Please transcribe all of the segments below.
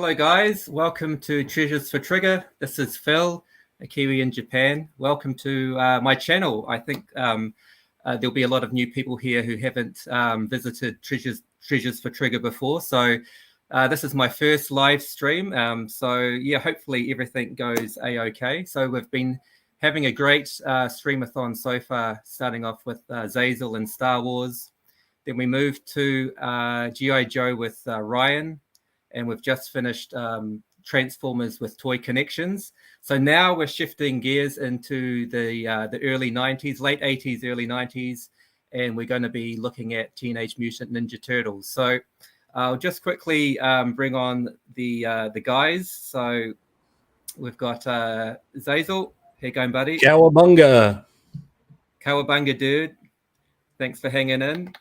Hello guys, welcome to Treasures for Trigger. This is Phil, a Kiwi in Japan. Welcome to my channel. I think there'll be a lot of new people here who haven't visited Treasures for Trigger before. So this is my first live stream. So yeah, hopefully everything goes a-okay. So we've been having a great streamathon so far, starting off with Zazel and Star Wars. Then we moved to G.I. Joe with Ryan. And we've just finished Transformers with Toy Kennections. So now we're shifting gears into the early 90s, late 80s, early 90s, and we're going to be looking at Teenage Mutant Ninja Turtles. So I'll just quickly bring on the guys. So we've got Zazel. How you going, buddy? Cowabunga. Cowabunga, dude. Thanks for hanging in.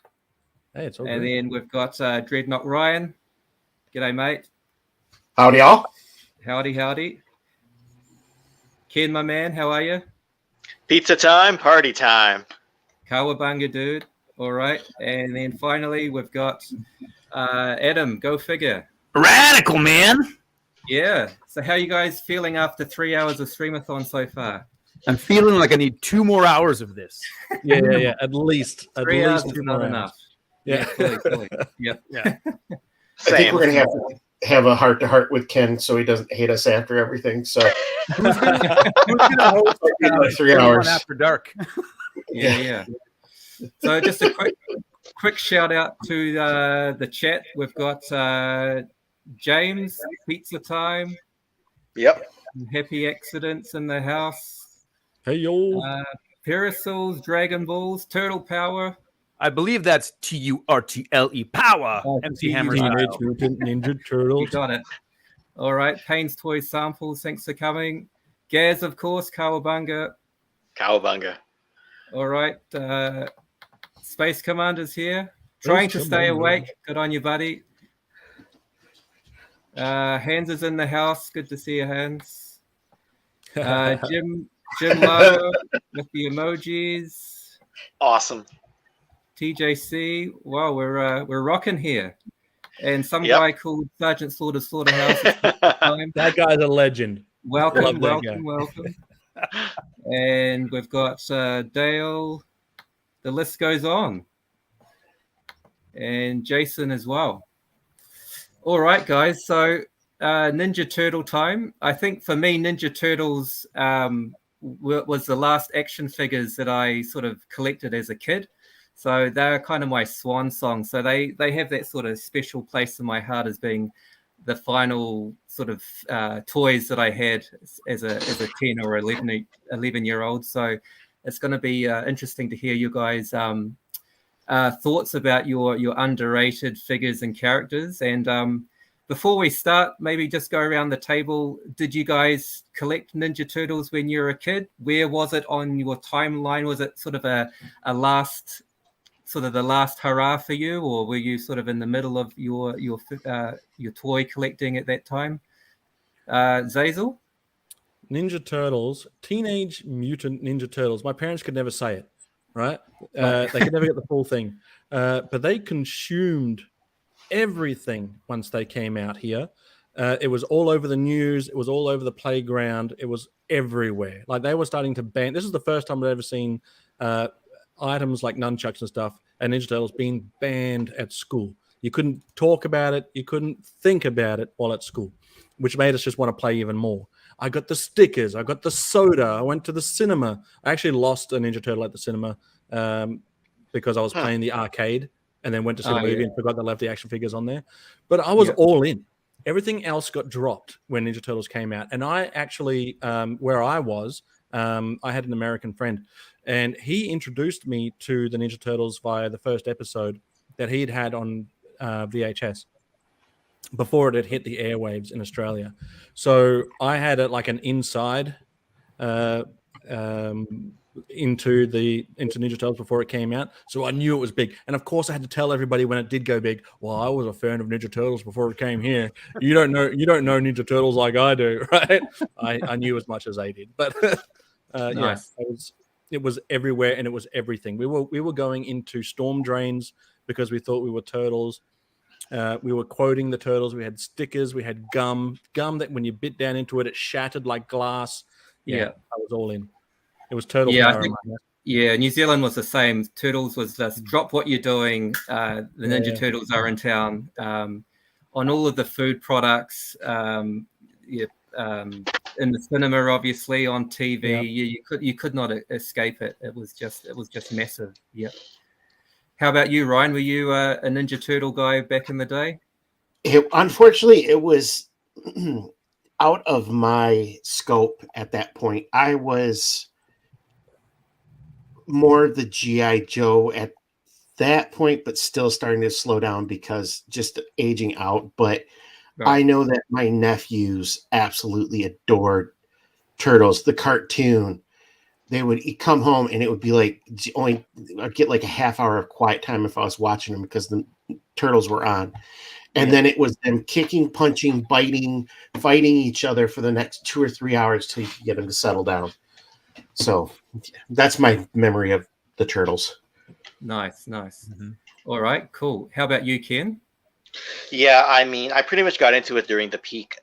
Hey, it's all And good. then we've got Dreadnok Ryan. G'day, mate. Howdy, y'all. Howdy. Ken, my man, how are you? Pizza time, party time. Cowabunga, dude. All right. And then finally, we've got Adam, GoFigure. Radical, man. Yeah. So how are you guys feeling after 3 hours of Streamathon so far? I'm feeling like I need 2 more hours of this. Yeah. At least 3 hours is 2 not more enough. Yeah. Fully. Yep. Yeah. I think we're going to have a heart-to-heart with Ken so he doesn't hate us after everything. So Who's gonna host 3 hours after dark? Yeah. So just a quick shout out to the chat. We've got James, Pizza Time. Yep. Happy Accidents in the house. Hey, yo. Parasols, Dragon Balls, Turtle Power. I believe that's TURTLE power. MC Hammer Teenage style. Mutant Ninja You Turtles. got it. All right. Payne's Toy Samples. Thanks for coming. Gaz, of course. Cowabunga. Cowabunga. All right. Space Commander's here. Trying to stay awake. Good on you, buddy. Hans is in the house. Good to see you, Hans. Jim Lowe with the emojis. Awesome. TJC. Wow, we're rocking here. And some guy called Sergeant Slaughterhouse. That guy's a legend. Welcome. Love And we've got Dale. The list goes on. And Jason as well. All right, guys. So Ninja Turtle time. I think for me, Ninja Turtles was the last action figures that I sort of collected as a kid. So they're kind of my swan song. So they have that sort of special place in my heart as being the final sort of toys that I had as a 10 or 11-year-old. So it's going to be interesting to hear you guys' thoughts about your underrated figures and characters. And before we start, maybe just go around the table. Did you guys collect Ninja Turtles when you were a kid? Where was it on your timeline? Was it sort of the last hurrah for you, or were you sort of in the middle of your toy collecting at that time? Zazel? Ninja Turtles, Teenage Mutant Ninja Turtles. My parents could never say it, right? They could never get the full thing. But they consumed everything once they came out here. It was all over the news. It was all over the playground. It was everywhere. Like they were starting to ban. This is the first time I've ever seen items like nunchucks and stuff and Ninja Turtles being banned at school. You couldn't talk about it. You couldn't think about it while at school, which made us just want to play even more. I got the stickers. I got the soda. I went to the cinema. I actually lost a Ninja Turtle at the cinema because I was playing the arcade and then went to see the movie and forgot they left the action figures on there. But I was all in. Everything else got dropped when Ninja Turtles came out. And I actually, where I was, I had an American friend. And he introduced me to the Ninja Turtles via the first episode that he'd had on VHS before it had hit the airwaves in Australia. So I had like an inside into Ninja Turtles before it came out. So I knew it was big. And of course I had to tell everybody when it did go big, well, I was a fan of Ninja Turtles before it came here. You don't know Ninja Turtles like I do, right? I knew as much as they did. But Nice. it was everywhere and it was everything. We were going into storm drains because we thought we were turtles. We were quoting the turtles. We had stickers. We had gum that when you bit down into it, it shattered like glass. Yeah. I was all in. It was Turtles. Yeah, I Power think, in my house. yeah, New Zealand was the same. Turtles was just drop what you're doing. The Ninja Turtles are in town. On all of the food products, in the cinema, obviously, on TV, you could not escape it. It was just massive. Yeah. How about you, Ryan? Were you a Ninja Turtle guy back in the day? Unfortunately, it was out of my scope at that point. I was more the G.I. Joe at that point, but still starting to slow down because just aging out. But I know that my nephews absolutely adored Turtles, the cartoon. They would come home and it would be like I'd get like a half hour of quiet time if I was watching them because the Turtles were on. And then it was them kicking, punching, biting, fighting each other for the next 2 or 3 hours till you could get them to settle down. So that's my memory of the Turtles. Nice. Mm-hmm. All right, cool. How about you, Ken? Yeah, I mean, I pretty much got into it during the peak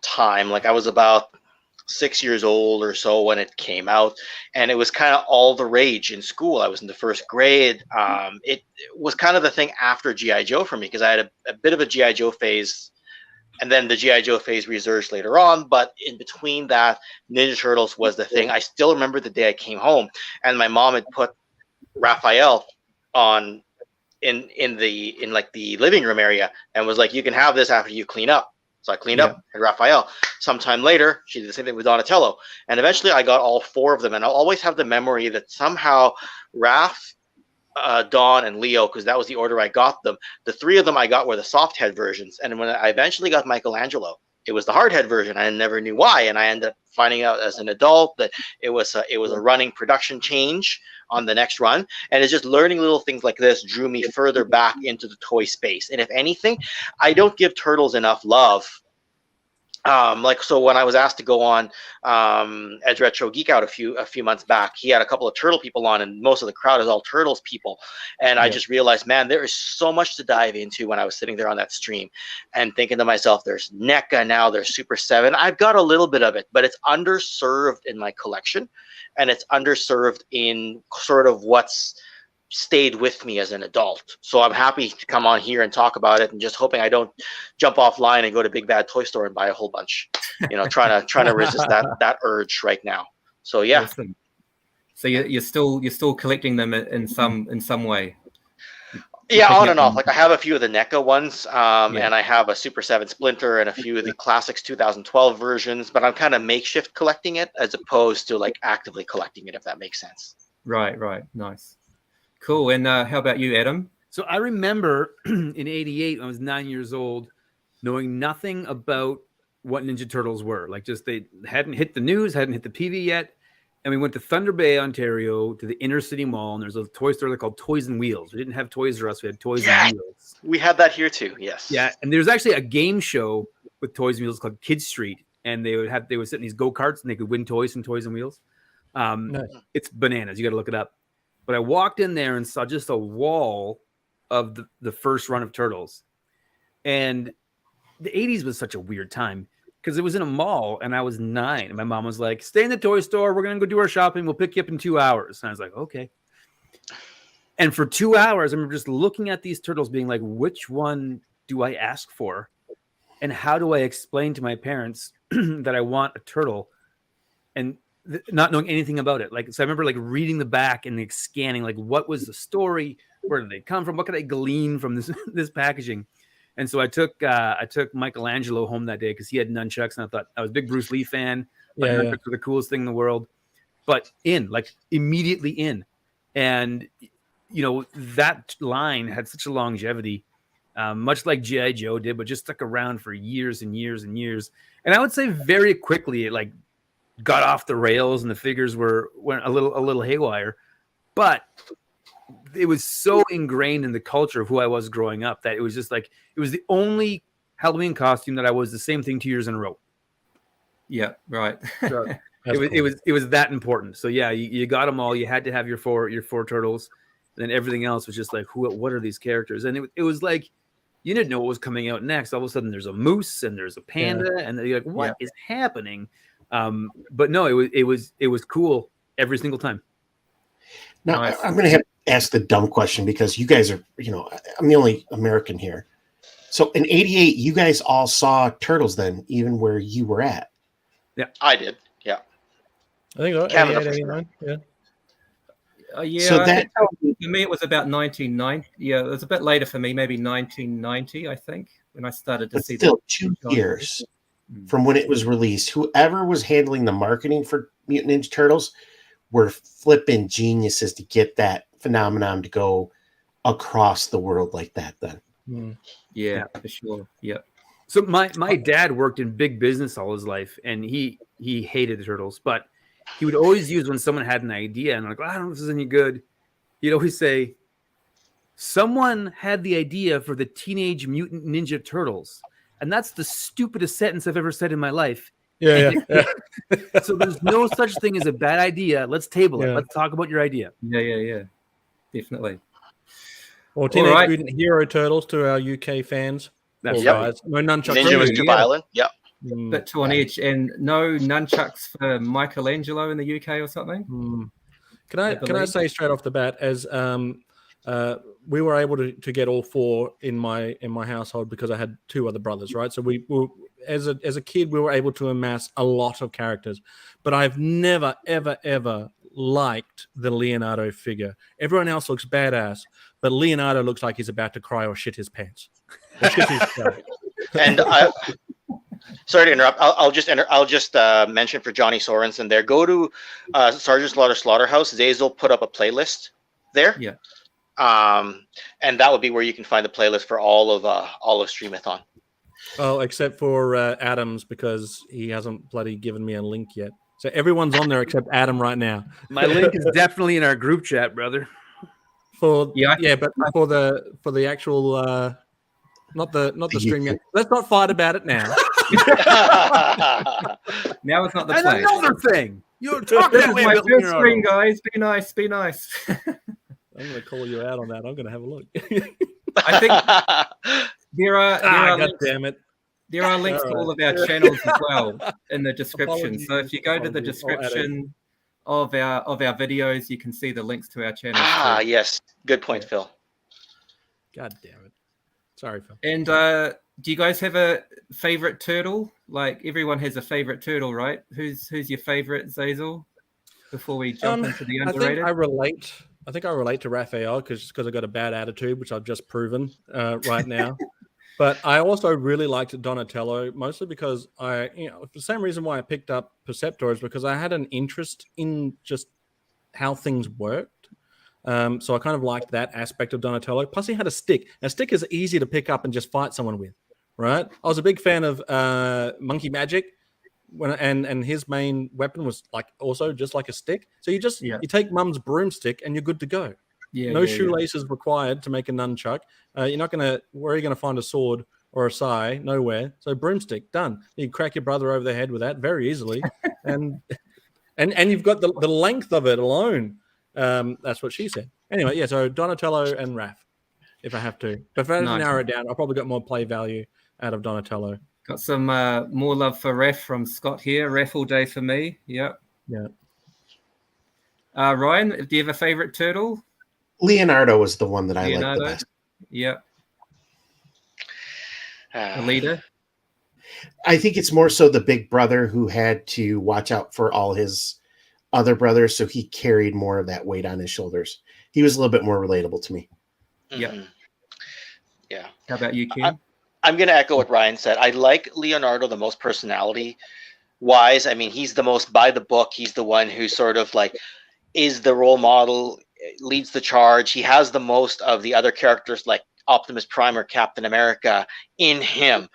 time. Like I was about 6 years old or so when it came out, and it was kind of all the rage in school. I was in the first grade. It was kind of the thing after G.I. Joe for me because I had a bit of a G.I. Joe phase, and then the G.I. Joe phase resurged later on. But in between that, Ninja Turtles was the thing. I still remember the day I came home and my mom had put Raphael on in like the living room area and was like, you can have this after you clean up. So I cleaned up at Raphael. Sometime later, she did the same thing with Donatello. And eventually I got all 4 of them. And I'll always have the memory that somehow Raph, Don, and Leo, because that was the order I got them. The 3 of them I got were the soft head versions. And when I eventually got Michelangelo, it was the hard head version. I never knew why. And I ended up finding out as an adult that it was a running production change on the next run. And it's just learning little things like this drew me further back into the toy space. And if anything, I don't give Turtles enough love. So when I was asked to go on Edge Retro Geek Out a few months back, he had a couple of Turtle people on, and most of the crowd is all Turtles people. And I just realized, man, there is so much to dive into when I was sitting there on that stream and thinking to myself, there's NECA now, there's Super 7. I've got a little bit of it, but it's underserved in my collection, and it's underserved in sort of what's stayed with me as an adult. So I'm happy to come on here and talk about it, and just hoping I don't jump offline and go to Big Bad Toy Store and buy a whole bunch. Trying to resist that urge right now. So yeah. Awesome. So you're still collecting them in some way. Yeah, on and off. Like I have a few of the NECA ones, and I have a Super 7 Splinter and a few of the Classics 2012 versions, but I'm kind of makeshift collecting it as opposed to like actively collecting it, if that makes sense. Right. Nice. Cool. And how about you, Adam? So I remember in '88, I was 9 years old, knowing nothing about what Ninja Turtles were. Like just they hadn't hit the news, hadn't hit the TV yet. And we went to Thunder Bay, Ontario, to the inner city mall, and there's a toy store there called Toys and Wheels. We didn't have Toys R Us, we had Toys and Wheels. We had that here too, yes. Yeah, and there's actually a game show with Toys and Wheels called Kid Street, and they would sit in these go-karts and they could win toys from Toys and Wheels. Nice. It's bananas. You got to look it up. But I walked in there and saw just a wall of the first run of Turtles. And the 80s was such a weird time because it was in a mall and I was 9. And my mom was like, stay in the toy store. We're going to go do our shopping. We'll pick you up in 2 hours. And I was like, okay. And for 2 hours, I remember just looking at these Turtles being like, which one do I ask for? And how do I explain to my parents that I want a turtle? And not knowing anything about it. Like, so I remember like reading the back and like scanning, like what was the story? Where did they come from? What could I glean from this packaging? And so I took Michelangelo home that day because he had nunchucks, and I thought I was a big Bruce Lee fan. Nunchucks were the coolest thing in the world. But immediately in. And that line had such a longevity, much like G.I. Joe did, but just stuck around for years and years and years. And I would say very quickly it like got off the rails and the figures went a little haywire, but it was so ingrained in the culture of who I was growing up that it was just like it was the only Halloween costume that I was the same thing 2 years in a row. Yeah, right. So it was that important. So yeah, you got them all. You had to have your four turtles, and then everything else was just like what are these characters? And it was like you didn't know what was coming out next. All of a sudden, there's a moose and there's a panda, and you're like, "What is happening?" But no, it was cool every single time. Now I'm going to have to ask the dumb question because you guys are, I'm the only American here. So in '88, you guys all saw Turtles then, even where you were at. Yeah, I did. Yeah, I think so. Canada 88, for sure. 89, So that for me it was about 1990. Yeah, it was a bit later for me, maybe 1990, I think, when I started to see. Still 2 years from when it was released. Whoever was handling the marketing for Mutant Ninja Turtles were flipping geniuses to get that phenomenon to go across the world like that. Then, yeah, for sure. Yeah. So my dad worked in big business all his life, and he hated the Turtles, but he would always use when someone had an idea, and I'm like, I don't know if this is any good. He'd always say, someone had the idea for the Teenage Mutant Ninja Turtles. And that's the stupidest sentence I've ever said in my life. Yeah. So there's no such thing as a bad idea. Let's table it. Let's talk about your idea. Yeah. Definitely. Or Teenage Mutant Hero Turtles to our UK fans. That's right. No nunchucks. Ninja was too violent. Yep. Bit to an edge, and no nunchucks for Michelangelo in the UK or something. Can I say straight off the bat, as we were able to get all 4 in my household because I had 2 other brothers, right? So we were, as a kid, we were able to amass a lot of characters, but I've never ever liked the Leonardo figure. Everyone else looks badass, but Leonardo looks like he's about to cry or shit his pants. Or shit his pants. And sorry to interrupt. I'll just mention for Johnny Sorensen there. Go to Sergeant Slaughterhouse. Zazel put up a playlist there. Yeah. And that would be where you can find the playlist for all of Streamathon. Oh, except for Adam's, because he hasn't bloody given me a link yet. So everyone's on there except Adam right now. My link is definitely in our group chat, brother. But for the actual not the stream yet. Let's not fight about it now. Now it's not the and play. Another thing. You're talking This is my first screen, guys. Be nice. Be nice. I'm going to call you out on that. I'm going to have a look. I think there are God damn it. There are links to all of our channels as well in the description. So if you go to the description of our videos, you can see the links to our channels. Yes. Good point, Phil. God damn it. Sorry, Phil. And do you guys have a favorite turtle? Like everyone has a favorite turtle, right? Who's your favorite, Zazel? Before we jump into the underrated, I think I relate to Raphael because I got a bad attitude, which I've just proven right now. But I also really liked Donatello, mostly because the same reason why I picked up Perceptor is because I had an interest in just how things worked. So I kind of liked that aspect of Donatello. Plus, he had a stick. A stick is easy to pick up and just fight someone with, right? I was a big fan of Monkey Magic, and his main weapon was also just like a stick. So you take Mum's broomstick and you're good to go. No shoelaces required to make a nunchuck. Where are you gonna find a sword or a sai? Nowhere. So broomstick, done. You can crack your brother over the head with that very easily, and you've got the length of it alone. That's what she said. Anyway, so Donatello and Raph, if I have to. But if I had to narrow it down, I probably got more play value out of Donatello. Got some more love for Raph from Scott here. Raph all day for me. Yep. Yeah. Ryan, do you have a favorite turtle? Leonardo was the one that I liked the best. Yep. A leader? I think it's more so the big brother who had to watch out for all his other brothers, so he carried more of that weight on his shoulders. He was a little bit more relatable to me. Yeah. Mm-hmm. Yeah. How about you, Ken? I'm going to echo what Ryan said. I like Leonardo the most personality-wise. I mean, he's the most by the book. He's the one who sort of is the role model, leads the charge. He has the most of the other characters like Optimus Prime or Captain America in him.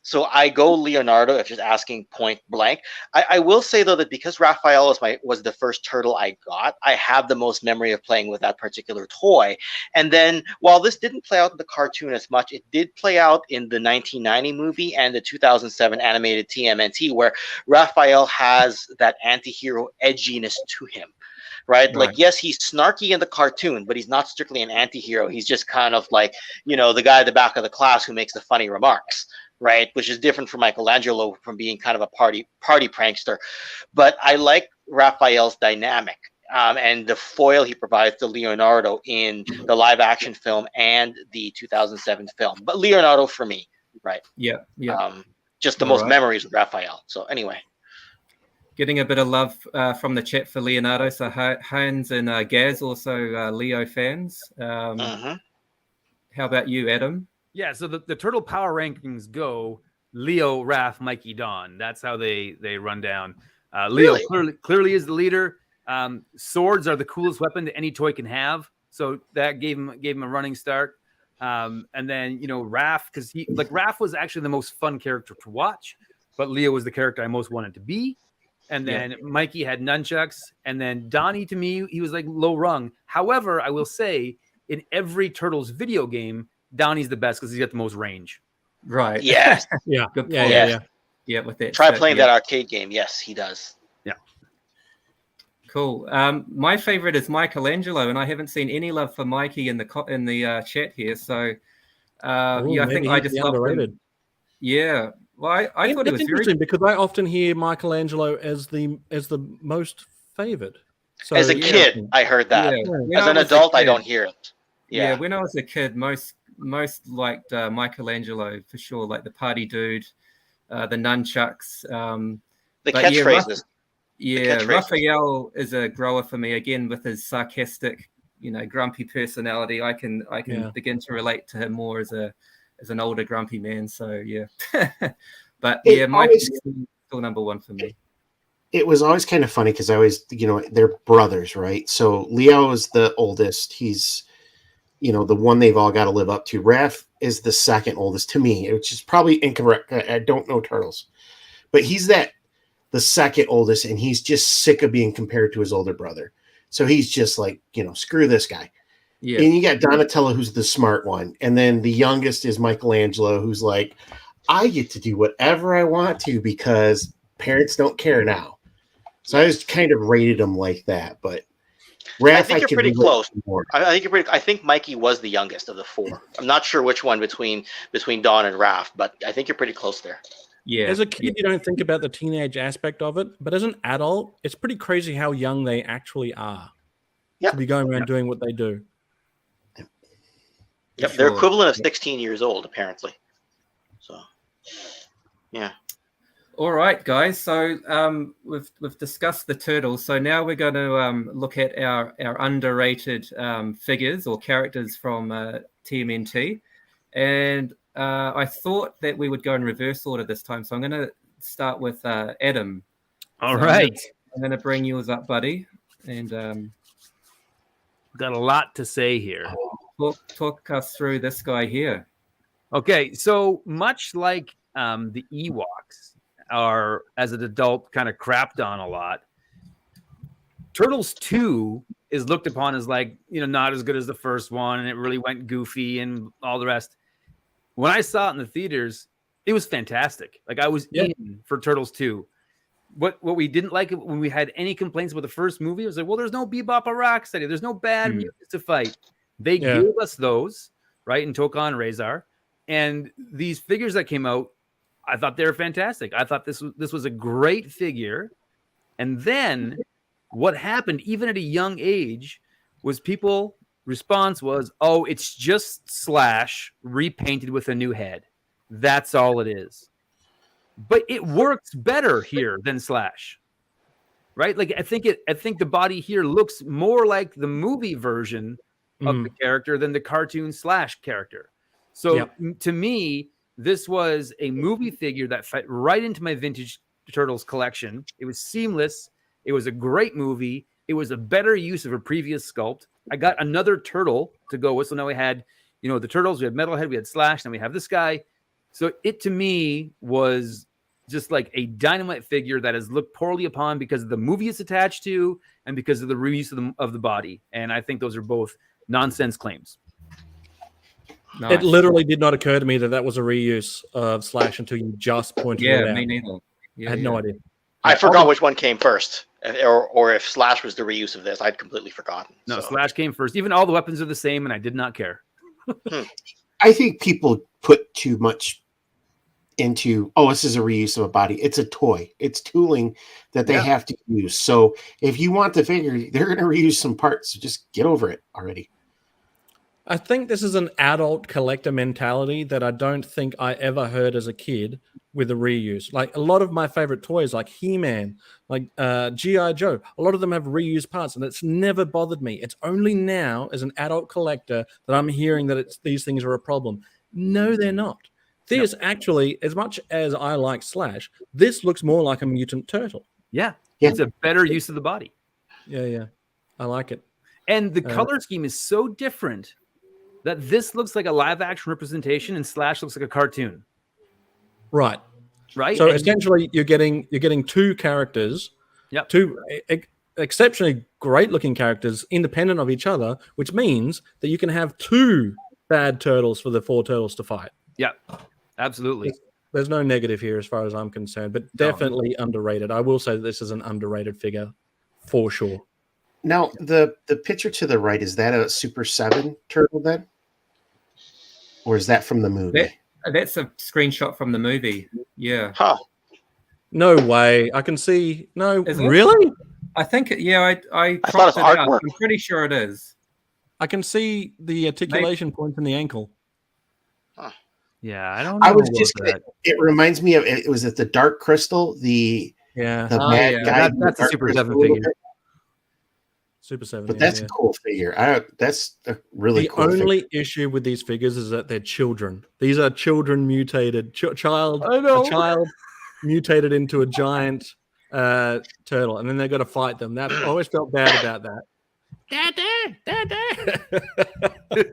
So I go Leonardo if just asking point blank. I will say though that because Raphael was the first turtle I got, I have the most memory of playing with that particular toy. And then while this didn't play out in the cartoon as much, it did play out in the 1990 movie and the 2007 animated TMNT, where Raphael has that anti-hero edginess to him. right? Like, yes, he's snarky in the cartoon, but he's not strictly an anti-hero. He's just kind of like, the guy at the back of the class who makes the funny remarks, right? Which is different from Michelangelo from being kind of a party prankster. But I like Raphael's dynamic. And the foil he provides to Leonardo in the live action film and the 2007 film. But Leonardo for me, right? Yeah. Just the most memories with Raphael. So anyway. Getting a bit of love from the chat for Leonardo. So Hans and Gaz also Leo fans. How about you, Adam? Yeah, so the Turtle Power Rankings go Leo, Raph, Mikey, Don. That's how they run down. Leo clearly is the leader. Swords are the coolest weapon that any toy can have. So that gave him a running start. And then, Raph, because Raph was actually the most fun character to watch, but Leo was the character I most wanted to be. And then Mikey had nunchucks. And then Donnie, to me, he was like low rung. However, I will say in every Turtles video game, Donnie's the best because he's got the most range. Right. Yes. Yeah. Good point. Yeah, with that. Try playing that arcade game. Yes, he does. Yeah. Cool. My favorite is Michelangelo, and I haven't seen any love for Mikey in the chat here. So, I think I just love him. Yeah. Well, I thought it was interesting because I often hear Michelangelo as the most favored. So, as a kid, I heard that. Yeah. As an adult, I don't hear it. Yeah, when I was a kid, most liked Michelangelo for sure, like the party dude, the nunchucks, the catchphrases. Raphael is a grower for me again with his sarcastic, grumpy personality. I can begin to relate to him more as an older grumpy man. So yeah, but Mike's still number one for me. It was always kind of funny because I always, they're brothers, right? So Leo is the oldest. He's the one they've all got to live up to. Raph is the second oldest to me, which is probably incorrect. I don't know Turtles, but he's the second oldest, and he's just sick of being compared to his older brother. So he's just like, screw this guy. Yeah. And you got Donatello, who's the smart one. And then the youngest is Michelangelo, who's like, I get to do whatever I want to because parents don't care now. So I just kind of rated him like that, but Raph, I think you're pretty close. I think Mikey was the youngest of the four. I'm not sure which one between Don and Raph, but I think you're pretty close there. Yeah. As a kid, you don't think about the teenage aspect of it, but as an adult, it's pretty crazy how young they actually are. To be going around doing what they do. Yep, they're equivalent of 16 years old, apparently. So, yeah. All right, guys. So we've discussed the Turtles. So now we're going to look at our underrated figures or characters from TMNT. And I thought that we would go in reverse order this time. So I'm going to start with Adam. All right. I'm going to bring yours up, buddy. And got a lot to say here. Talk us through this guy here. Okay, so much like the Ewoks are, as an adult, kind of crapped on a lot, Turtles 2 is looked upon as like, not as good as the first one, and it really went goofy and all the rest. When I saw it in the theaters, it was fantastic. Like, I was in for Turtles 2. What we didn't like when we had any complaints about the first movie, it was like, well, there's no Bebop or Rocksteady. There's no bad mutants to fight. They gave us those, right, in Toka and Razor. And these figures that came out, I thought they were fantastic. I thought this was a great figure. And then what happened, even at a young age, was people response was, oh, it's just Slash repainted with a new head. That's all it is. But it works better here than Slash, right? Like I think the body here looks more like the movie version of the character than the cartoon Slash character. So to me, this was a movie figure that fit right into my vintage Turtles collection. It was seamless. It was a great movie. It was a better use of a previous sculpt. I got another turtle to go with. So now we had, the Turtles, we had Metalhead, we had Slash, and we have this guy. So it, to me, was just like a dynamite figure that is looked poorly upon because of the movie it's attached to and because of the reuse of the body. And I think those are both nonsense claims. Nice. It literally did not occur to me that was a reuse of Slash until you just pointed it out. Me neither. I had no idea. I forgot which one came first. or if Slash was the reuse of this, I'd completely forgotten. No, so. Slash came first. Even all the weapons are the same, and I did not care. I think people put too much into, this is a reuse of a body. It's a toy. It's tooling that they have to use. So if you want the figure, they're going to reuse some parts. So just get over it already. I think this is an adult collector mentality that I don't think I ever heard as a kid with a reuse. Like a lot of my favorite toys, like He-Man, like G.I. Joe, a lot of them have reused parts, and it's never bothered me. It's only now, as an adult collector, that I'm hearing that these things are a problem. No, they're not. This actually, as much as I like Slash, this looks more like a mutant turtle. Yeah. It's a better use of the body. Yeah. I like it. And the color scheme is so different that this looks like a live action representation and Slash looks like a cartoon. Right. So essentially you're getting two characters, two exceptionally great looking characters independent of each other, which means that you can have two bad turtles for the four turtles to fight. Yeah, absolutely. There's no negative here as far as I'm concerned, but definitely underrated. I will say that this is an underrated figure for sure. Now, the picture to the right, is that a Super 7 turtle then? Or is that from the movie? That's a screenshot from the movie. Yeah. Huh. No way. I can see. No, Is it? really? I think, I thought it was cropped it out. artwork. I'm pretty sure it is. I can see the articulation point in the ankle. Yeah, I don't know. I was just it reminds me of, it was at the Dark Crystal, the bad guy. That's a Super 7 figure. Super 7. But that's a cool figure. That's a really cool figure. The only issue with these figures is that they're children. These are children mutated. A child mutated into a giant turtle, and then they've got to fight them. I always felt bad about that. Dad.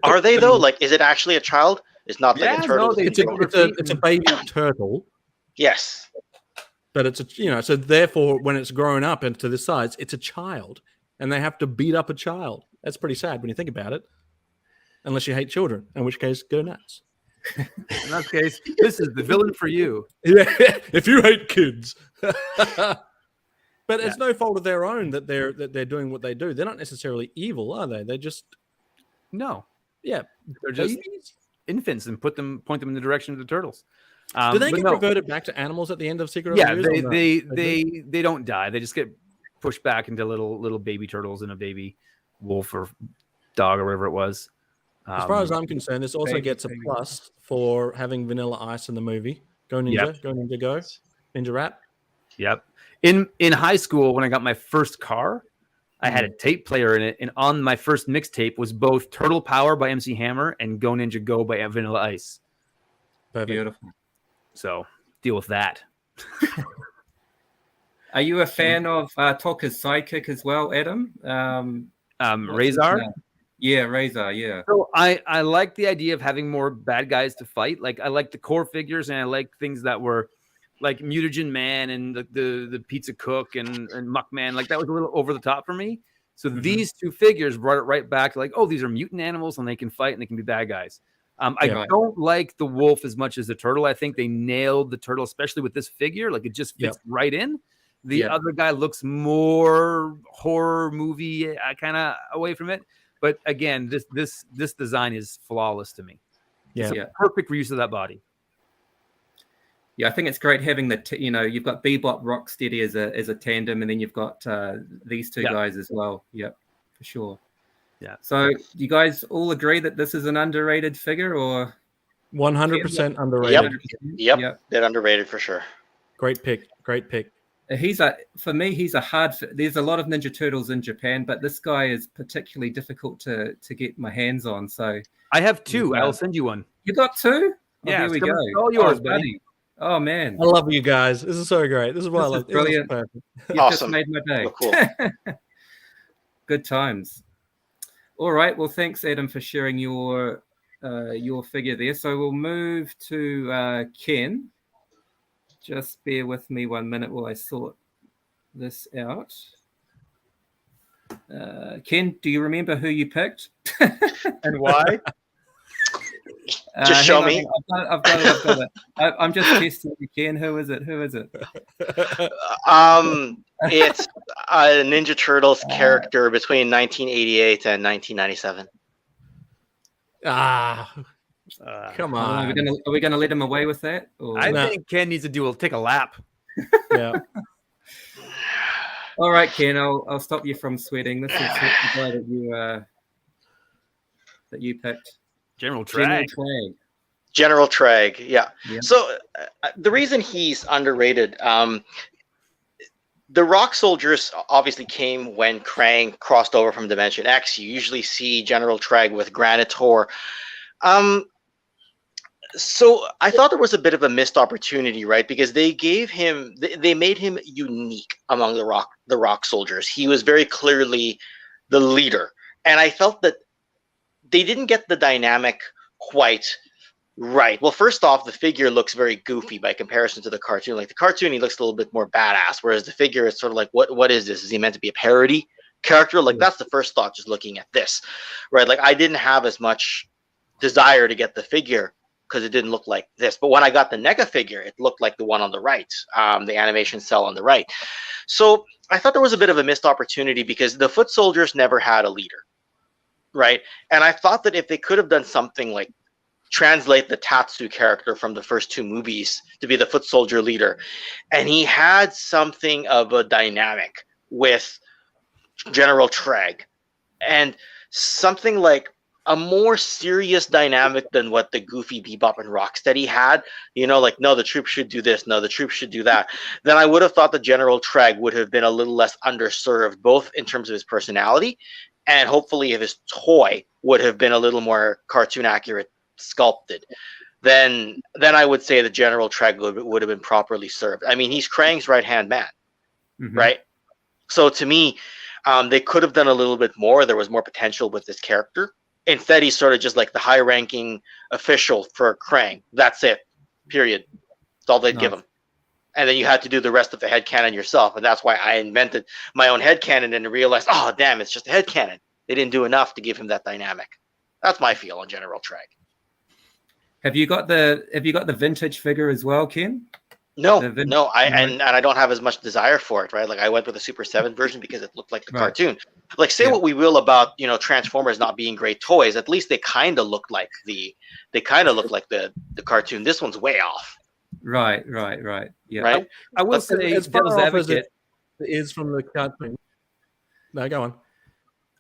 Are they though? Like, is it actually a child? It's not like a turtle. No, it's a baby turtle. Yes. But it's so therefore when it's grown up into this size, it's a child. And they have to beat up a child. That's pretty sad when you think about it. Unless you hate children, in which case, go nuts. In that case, this is the villain for you. If you hate kids. But it's no fault of their own that they're doing what they do. They're not necessarily evil, are they? They're just no. Yeah, they're just infants and point them in the direction of the turtles. Do they get reverted back to animals at the end of Secret of the Ooze? They don't die. They just get pushed back into little baby turtles and a baby wolf or dog or whatever it was. As far as I'm concerned, this also gets a plus for having Vanilla Ice in the movie. Go Ninja, Go Ninja, Go Ninja Rap. Yep. In high school, when I got my first car, I had a tape player in it, and on my first mixtape was both Turtle Power by MC Hammer and Go Ninja Go by Vanilla Ice. Perfect. Beautiful. So deal with that. Are you a fan of Tokka's sidekick as well, Adam? Razor? Yeah, Razor, yeah. So I like the idea of having more bad guys to fight. Like I like the core figures, and I like things that were like Mutagen Man and the Pizza Cook and Muckman. Like that was a little over the top for me. So these two figures brought it right back to like, oh, these are mutant animals and they can fight and they can be bad guys. I don't like the wolf as much as the turtle. I think they nailed the turtle, especially with this figure. Like it just fits right in. The other guy looks more horror movie kind of away from it. But again, this design is flawless to me. It's a perfect reuse of that body. Yeah, I think it's great having you've got Bebop Rocksteady as a tandem, and then you've got these two guys as well. Yep, for sure. Yeah. So you guys all agree that this is an underrated figure, or 100% underrated? Yep. They're underrated for sure. Great pick. For me, he's a hard. There's a lot of Ninja Turtles in Japan, but this guy is particularly difficult to get my hands on. So I have two. I'll send you one. You got two? Yeah, here we go. All yours, buddy. Oh man, I love you guys. This is so great. This is what I love. Brilliant. Awesome. Just made my day. Oh, cool. Good times. All right. Well, thanks, Adam, for sharing your figure there. So we'll move to Ken. Just bear with me 1 minute while I sort this out. Ken, do you remember who you picked and why? Just show me. I've got it. I'm just testing you, Ken. Who is it? It's a Ninja Turtles character between 1988 and 1997. Come Are on. we gonna let him away with that? Or? I think Ken needs to take a lap. Yeah. All right, Ken. I'll stop you from sweating. This is the guy that you picked. General Trag. General Trag, yeah. Yeah. So the reason he's underrated, the Rock Soldiers obviously came when Krang crossed over from Dimension X. You usually see General Trag with Granitor. So I thought there was a bit of a missed opportunity, right? Because they made him unique among the Rock Soldiers. He was very clearly the leader, and I felt that they didn't get the dynamic quite right. Well, first off, the figure looks very goofy by comparison to the cartoon. Like the cartoon, he looks a little bit more badass, whereas the figure is sort of like, what is this? Is he meant to be a parody character? Like that's the first thought just looking at this, right? Like I didn't have as much desire to get the figure because it didn't look like this. But when I got the NECA figure, it looked like the one on the right, the animation cell on the right. So I thought there was a bit of a missed opportunity because the Foot Soldiers never had a leader, right? And I thought that if they could have done something like translate the Tatsu character from the first two movies to be the Foot Soldier leader, and he had something of a dynamic with General Trag, and something like a more serious dynamic than what the goofy Bebop and Rocksteady had, you know, like, no, the troops should do this, no, the troops should do that, then I would have thought that General Trag would have been a little less underserved, both in terms of his personality and hopefully if his toy would have been a little more cartoon accurate sculpted. Then I would say the General Trag would have been properly served. I mean, he's Krang's right-hand man, right? So to me, they could have done a little bit more. There was more potential with this character. Instead, he's sort of just like the high-ranking official for Krang. That's it. Period. That's all they'd give him. And then you had to do the rest of the headcanon yourself. And that's why I invented my own headcanon and realized, oh, damn, it's just a headcanon. They didn't do enough to give him that dynamic. That's my feel on General Trag. Have you got the vintage figure as well, Ken? No. And I don't have as much desire for it, right? Like I went with the Super 7 version because it looked like the cartoon. Like say what we will about, you know, Transformers not being great toys, at least they kind of look like the cartoon. This one's way off. Right. Yeah. Right. I will say, as far off as it is from the cartoon. No, go on.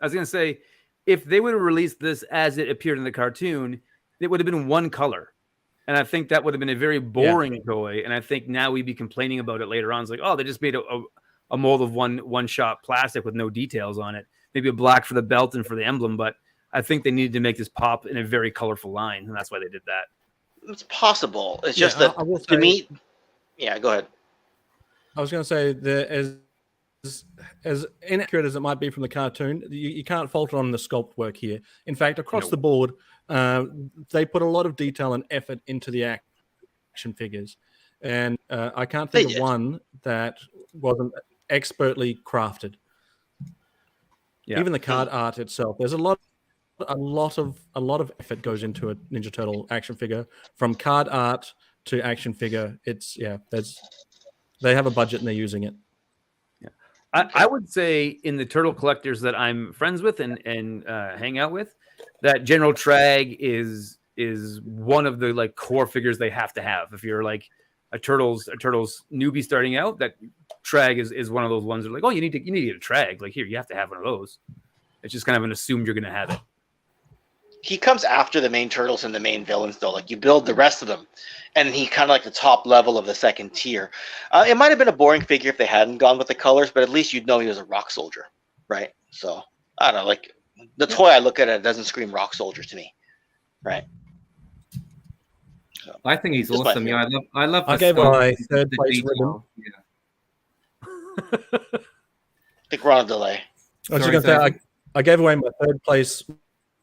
I was going to say, if they would have released this as it appeared in the cartoon, it would have been one color. And I think that would have been a very boring toy. And I think now we'd be complaining about it later on. It's like, oh, they just made a mold of one-shot plastic with no details on it. Maybe a black for the belt and for the emblem. But I think they needed to make this pop in a very colorful line. And that's why they did that. It's possible. It's just that to me... Yeah, go ahead. I was going to say, as inaccurate as it might be from the cartoon, you can't fault it on the sculpt work here. In fact, across the board, they put a lot of detail and effort into the action figures. And I can't think of one that wasn't expertly crafted. Yeah. Even the card art itself. There's a lot of effort goes into a Ninja Turtle action figure, from card art to action figure. They have a budget and they're using it. I would say in the turtle collectors that I'm friends with and hang out with, that General Trag is one of the like core figures they have to have. If you're like a turtles newbie starting out, that Trag is one of those ones that are like, oh, you need to get a Trag. Like here, you have to have one of those. It's just kind of an assumed you're going to have it. He comes after the main turtles and the main villains, though. Like you build the rest of them, and he kind of like the top level of the second tier. It might have been a boring figure if they hadn't gone with the colors, but at least you'd know he was a Rock Soldier, right? So I don't know. Like the toy, I look at it doesn't scream Rock Soldier to me, right? So, I think he's awesome. Yeah, I love. I gave my third place ribbon. I think we're on a delay. I gave away my third place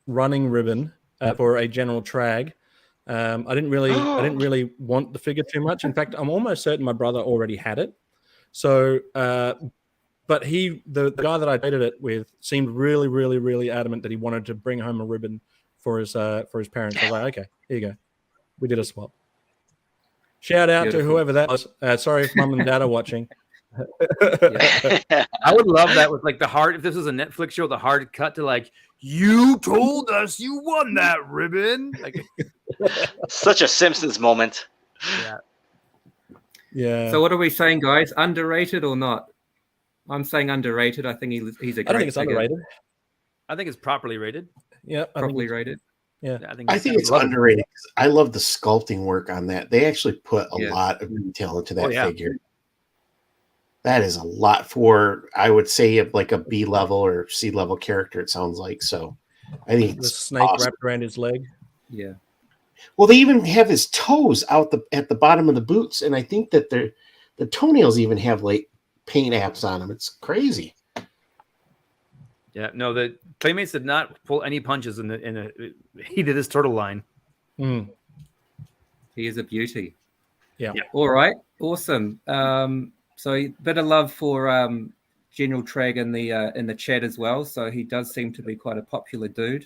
running ribbon for a General Trag. I didn't really want the figure too much. In fact, I'm almost certain my brother already had it. So, but the guy that I traded it with seemed really, really, really adamant that he wanted to bring home a ribbon for his parents. I was like, okay, here you go. We did a swap. Shout out to whoever that was. Sorry if mum and dad are watching. I would love that with like the hard. If this was a Netflix show, the hard cut to like, you told us you won that ribbon. Like, Such a Simpsons moment. yeah. Yeah. So what are we saying, guys? Underrated or not? I'm saying underrated. I think he's a great I don't think it's figure. underrated. I think it's properly rated. Yeah, Properly rated. Yeah, I think it's underrated. I love the sculpting work on that. They actually put a Yeah. lot of detail into that yeah. figure. That is a lot for, I would say, like a B level or C level character. It sounds like so. I think the it's snake awesome. wrapped around his leg. Yeah. Well, they even have his toes out at the bottom of the boots, and I think that the toenails even have like paint apps on them. It's crazy. Yeah, no, the Playmates did not pull any punches he did his turtle line. Mm. He is a beauty. Yeah. All right. Awesome. So a bit of love for General Treg in the chat as well. So he does seem to be quite a popular dude.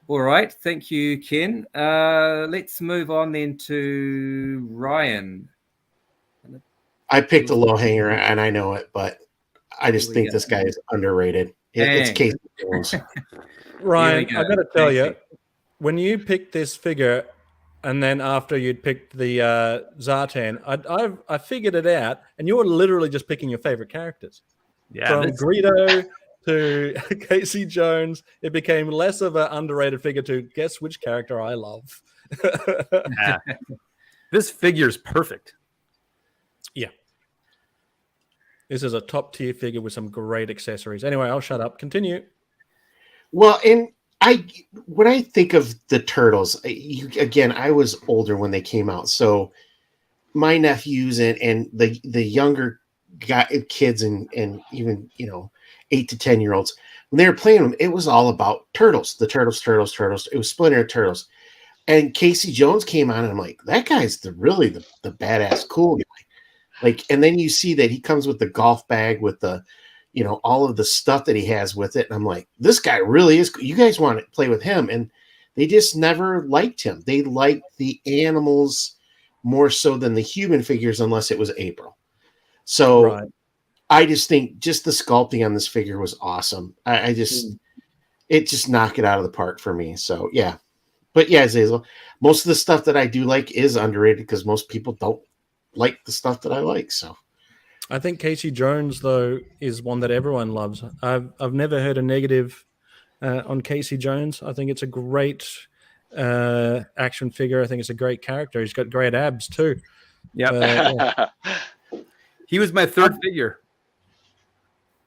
All right. Thank you, Ken. Let's move on then to Ryan. I picked a low hanger, and I know it, but I just think this guy is underrated. It's Casey Jones. Ryan, go. I got to tell you, when you picked this figure, and then after you'd picked the Zartan, I figured it out, and you were literally just picking your favorite characters. Yeah, From Greedo to Casey Jones, it became less of an underrated figure to guess which character I love. yeah. This figure is perfect. Yeah. This is a top tier figure with some great accessories. Anyway, I'll shut up. Continue. Well, and when I think of the Turtles, again, I was older when they came out, so my nephews and the younger kids and even 8 to 10-year-olds, when they were playing them, it was all about Turtles. The Turtles. It was Splinter Turtles, and Casey Jones came on, and I'm like, that guy's really the badass cool guy. Like, and then you see that he comes with the golf bag with the, all of the stuff that he has with it. And I'm like, this guy really is. You guys want to play with him. And they just never liked him. They liked the animals more so than the human figures, unless it was April. So right. I just think just the sculpting on this figure was awesome. It just knocked it out of the park for me. So yeah. But yeah, Zazel, most of the stuff that I do like is underrated because most people don't like the stuff that I like. So I think Casey Jones though is one that everyone loves. I've never heard a negative on Casey Jones. I think it's a great action figure. I think it's a great character. He's got great abs too. Yeah. He was my third figure.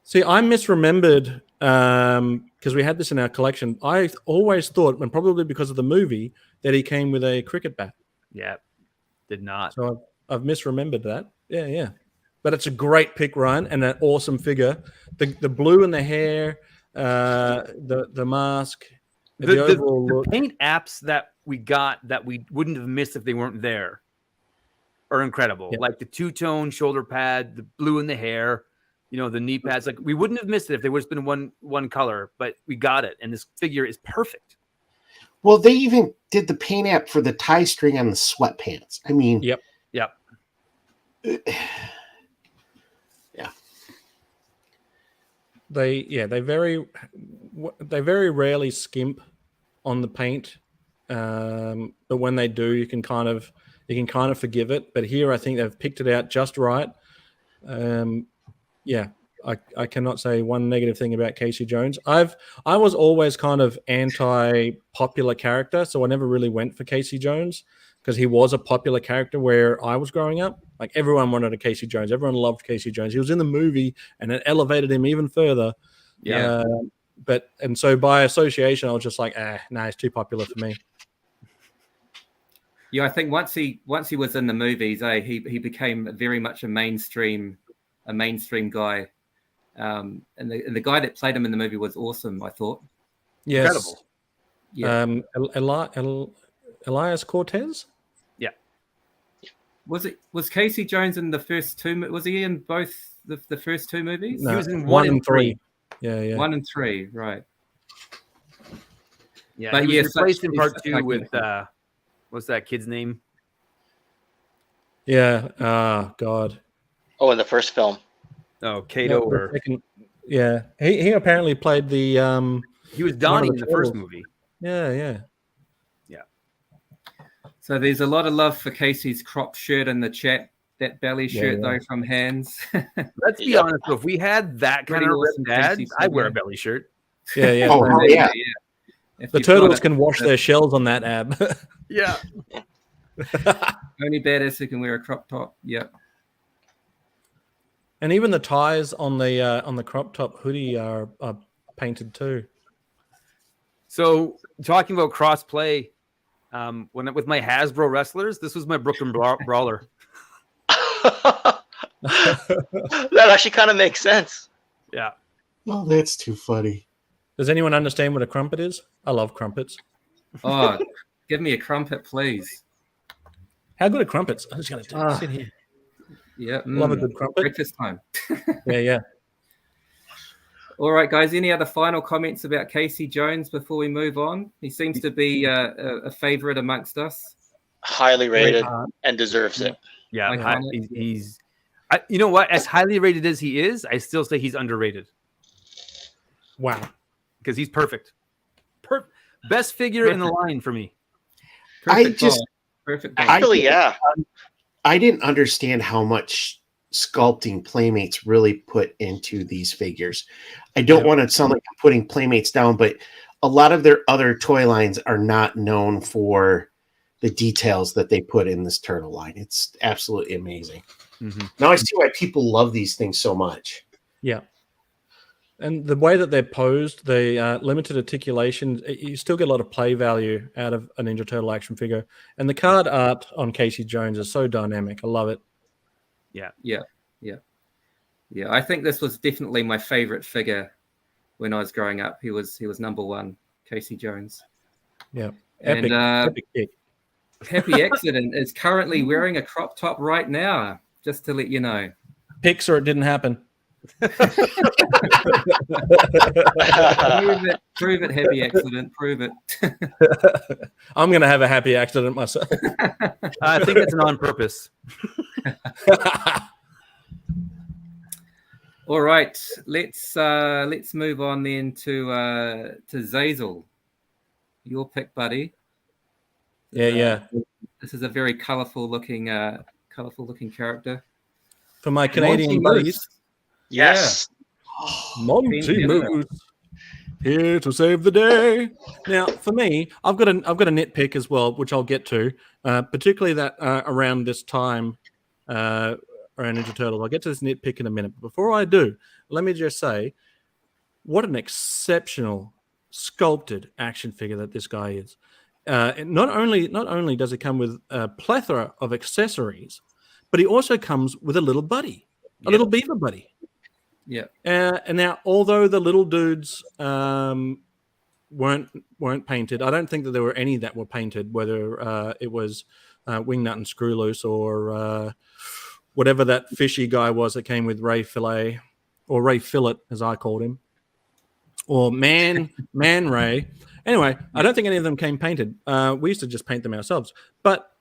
See, I misremembered because we had this in our collection. I always thought, and probably because of the movie, that he came with a cricket bat. Yeah, did not. So I've misremembered that. Yeah. But it's a great pick, Ryan, and an awesome figure. The blue in the hair, the mask, the overall look. The paint apps that we got that we wouldn't have missed if they weren't there are incredible. Yeah. Like the two-tone shoulder pad, the blue in the hair, the knee pads. Like we wouldn't have missed it if there was been one color, but we got it, and this figure is perfect. Well, they even did the paint app for the tie string on the sweatpants. I mean, Yep. Yeah. They very rarely skimp on the paint, but when they do, you can kind of forgive it. But here, I think they've picked it out just right. I cannot say one negative thing about Casey Jones. I was always kind of anti-popular character, so I never really went for Casey Jones because he was a popular character where I was growing up. Like everyone wanted a Casey Jones. Everyone loved Casey Jones. He was in the movie and it elevated him even further. Yeah. And so by association, I was just like, it's too popular for me. Yeah, I think once he was in the movies, he became very much a mainstream guy. And the guy that played him in the movie was awesome, I thought. Yes. Incredible. Yeah. Elias Cortez? Yeah. Was Casey Jones in the first two? Was he in both the first two movies? No, he was in 1 and 3. Yeah. 1 and 3, right. Yeah, but he was replaced in part 2 with what's that kid's name? Yeah. God. Oh, in the first film. Oh, Kato or yeah. He apparently played the he was Donnie in the first turtles. movie. Yeah. So there's a lot of love for Casey's crop shirt in the chat. That belly shirt though from Hands. Let's be honest, though, if we had that kind of awesome dads, I'd wear a belly shirt. Yeah. Oh, yeah. The turtles can wash their shells on that ab. Yeah. Only badass who can wear a crop top. Yeah. And even the ties on the crop top hoodie are painted too. So talking about cross play, with my Hasbro wrestlers, this was my Brooklyn Brawler. That actually kind of makes sense. Yeah. Oh, that's too funny. Does anyone understand what a crumpet is? I love crumpets. Oh, give me a crumpet, please. How good are crumpets? I'm just going to sit here. Yeah. Love a good crumpet. Breakfast time. Yeah. All right, guys. Any other final comments about Casey Jones before we move on? He seems to be a favorite amongst us. Highly rated and deserves it. Yeah, he's. You know what? As highly rated as he is, I still say he's underrated. Wow, because he's perfect. Best figure in the line for me. Perfect. Actually, yeah. I didn't understand how much sculpting Playmates really put into these figures. I don't want to sound like I'm putting Playmates down, but a lot of their other toy lines are not known for the details that they put in this turtle line. It's absolutely amazing. Mm-hmm. Now I see why people love these things so much. Yeah. And the way that they're posed, the limited articulation, you still get a lot of play value out of a Ninja Turtle action figure. And the card art on Casey Jones is so dynamic. I love it. Yeah. I think this was definitely my favorite figure when I was growing up. He was number one, Casey Jones. Yeah. And epic kick. Happy Accident is currently wearing a crop top right now, just to let you know. Pics or it didn't happen. Prove it, Happy Accident. Prove it. I'm going to have a happy accident myself. I think it's on purpose. All right, let's move on then to Zazel. Your pick, buddy. Yeah. This is a very colorful looking character. For my Canadian buddies. Yes. Monty Moose, here to save the day. Now, for me, I've got a nitpick as well, which I'll get to, particularly that around this time around Ninja Turtles. I'll get to this nitpick in a minute. But before I do, let me just say, what an exceptional sculpted action figure that this guy is. Not only does it come with a plethora of accessories, but he also comes with a little buddy, a little beaver buddy. Yeah. And now, although the little dudes weren't painted, I don't think that there were any that were painted, whether it was Wingnut and Screwloose or whatever that fishy guy was that came with Ray Fillet, or Ray Fillet, as I called him, or Man Ray. Anyway, I don't think any of them came painted. We used to just paint them ourselves. But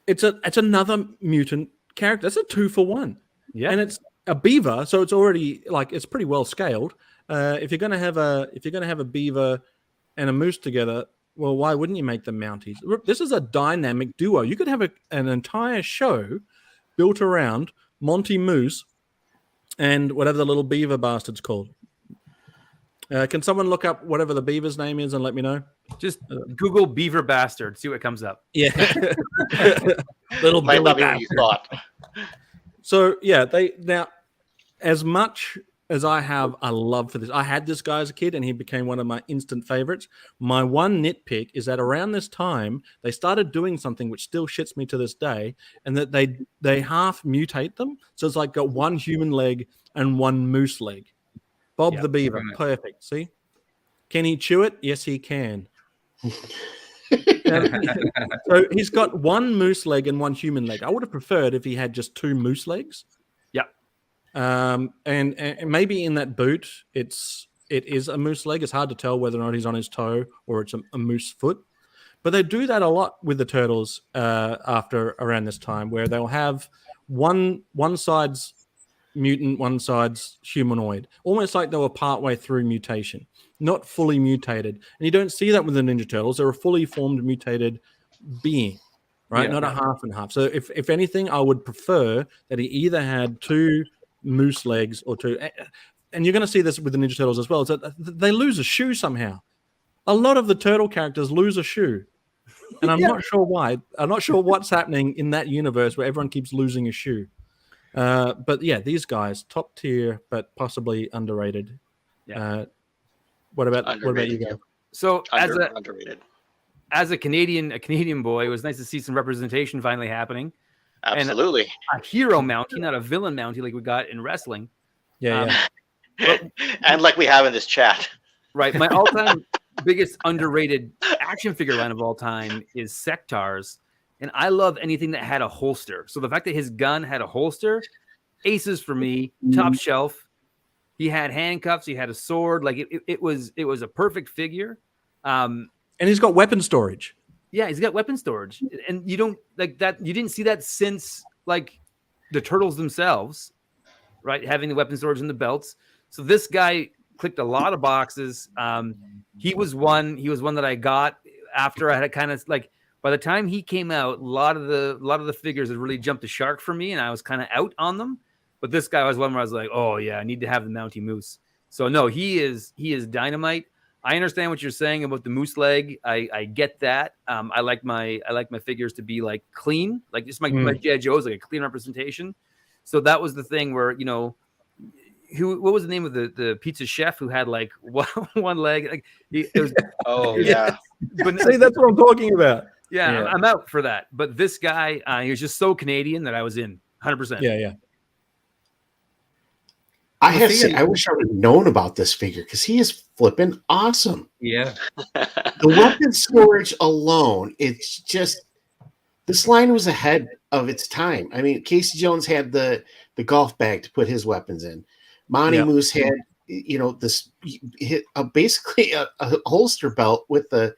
it's another mutant character. That's a 2-for-1. Yeah. And it's a beaver, so it's already it's pretty well scaled. If you're gonna have a beaver and a moose together, well, why wouldn't you make them Mounties? This is a dynamic duo. You could have an entire show built around Monty Moose and whatever the little beaver bastard's called. Can someone look up whatever the beaver's name is and let me know? Just Google beaver bastard, see what comes up. Yeah. Little Might beaver not be what you thought. So yeah, now as much as I have a love for this, I had this guy as a kid and he became one of my instant favorites. My one nitpick is that around this time they started doing something which still shits me to this day, and that they half mutate them. So it's like got one human leg and one moose leg. Bob the Beaver, perfect. See, can he chew it? Yes, he can. So he's got one moose leg and one human leg. I would have preferred if he had just two moose legs. Yeah. And maybe in that boot, it is a moose leg. It's hard to tell whether or not he's on his toe or it's a moose foot. But they do that a lot with the Turtles after around this time, where they'll have one side's mutant, one side's humanoid, almost like they were partway through mutation, not fully mutated. And you don't see that with the Ninja Turtles. They're a fully formed mutated being, right? Not a half and half. So if anything, I would prefer that he either had 2 moose legs or 2. And you're going to see this with the Ninja Turtles as well. Is that they lose a shoe somehow. A lot of the turtle characters lose a shoe. And I'm not sure why. I'm not sure what's happening in that universe where everyone keeps losing a shoe. But yeah, these guys, top tier, but possibly underrated. Yeah. What about you guys? So underrated. As a Canadian boy, it was nice to see some representation finally happening. Absolutely. And a hero mountie, not a villain mountie like we got in wrestling. Yeah. And like we have in this chat. Right. My all-time biggest underrated action figure line of all time is Sectar's. And I love anything that had a holster. So the fact that his gun had a holster, aces for me, top shelf. He had handcuffs. He had a sword. Like it was a perfect figure. And he's got weapon storage. Yeah, he's got weapon storage. And you don't like that. You didn't see that since like the Turtles themselves, right? Having the weapon storage in the belts. So this guy clicked a lot of boxes. He was one that I got after I had kind of like, by the time he came out, a lot of the figures had really jumped the shark for me, and I was kind of out on them. But this guy was one where I was like, oh yeah, I need to have the Mountie Moose. So no, he is dynamite. I understand what you're saying about the moose leg. I get that. I like my figures to be like clean, like just my G.I. Joe's like a clean representation. So that was the thing where, you know, what was the name of the pizza chef who had like one leg? Like it was, yeah. But see, that's what I'm talking about. Yeah, I'm out for that. But this guy, he was just so Canadian that I was in 100%. Yeah. I have to say, I wish I would have known about this figure because he is flipping awesome. Yeah. The weapon storage alone, it's just, this line was ahead of its time. I mean, Casey Jones had the golf bag to put his weapons in. Monty Moose had, you know, this basically a holster belt with a